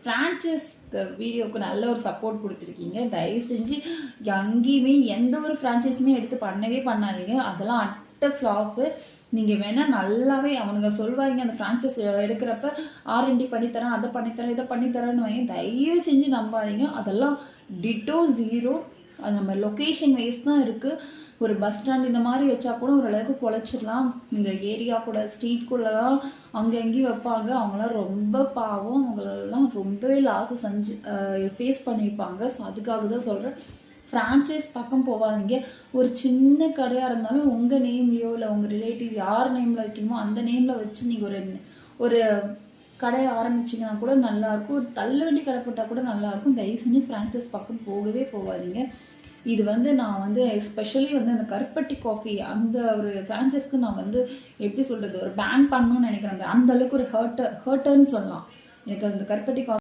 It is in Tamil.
ஃப்ரான்ச்சைஸ் வீடியோவுக்கு நல்ல ஒரு சப்போர்ட் கொடுத்துருக்கீங்க. தயவு செஞ்சு எங்கேயுமே எந்த ஒரு ஃப்ரான்ச்சைஸுமே எடுத்து பண்ணவே பண்ணாதீங்க. அதெல்லாம் அட்ட ஃப்ளாப்பு. நீங்கள் வேணால் நல்லாவே அவனுங்க சொல்வாங்க அந்த ஃப்ரான்ச்சைஸ் எடுக்கிறப்ப R&D பண்ணித்தரேன், அதை பண்ணித்தரேன், இதை பண்ணித்தரேன்னு வைங்க. தயவு செஞ்சு நம்பாதீங்க. அதெல்லாம் டிட்டோ ஜீரோ. அது நம்ம லொக்கேஷன் வைஸ் தான் இருக்குது. ஒரு பஸ் ஸ்டாண்ட் இந்த மாதிரி வச்சா கூட ஓரளவுக்கு பொழைச்சிடலாம். இந்த ஏரியா கூட ஸ்ட்ரீட்குள்ளெல்லாம் அங்கே எங்கேயும் வைப்பாங்க. அவங்களாம் ரொம்ப பாவம். அவங்களெல்லாம் ரொம்பவே லாஸை ஃபேஸ் பண்ணியிருப்பாங்க. ஸோ அதுக்காக தான் சொல்கிறேன், ஃப்ரான்ச்சைஸ் பக்கம் போகாதீங்க. ஒரு சின்ன கடையாக இருந்தாலும் உங்கள் நேம்லையோ இல்லை உங்கள் ரிலேட்டிவ் யார் நேமில் வைக்கணுமோ அந்த நேமில் வச்சு நீங்கள் ஒரு கடையை ஆரம்பிச்சிங்கன்னா கூட நல்லாயிருக்கும். ஒரு தள்ளுவண்டி கடை போட்டால் கூட நல்லாயிருக்கும். தயவு செஞ்சு ஃப்ரான்ச்சைஸ் பக்கம் போகவே போகாதீங்க. இது நான் எஸ்பெஷலி அந்த கருப்பட்டி காஃபி அந்த ஒரு ஃப்ரான்ச்சைஸ்க்கு நான் எப்படி சொல்கிறது, ஒரு பேன் பண்ணணும்னு நினைக்கிறேன். அந்த அளவுக்கு ஒரு ஹர்ட்டர்ன்னு சொல்லலாம் எனக்கு அந்த கருப்பட்டி காஃபி.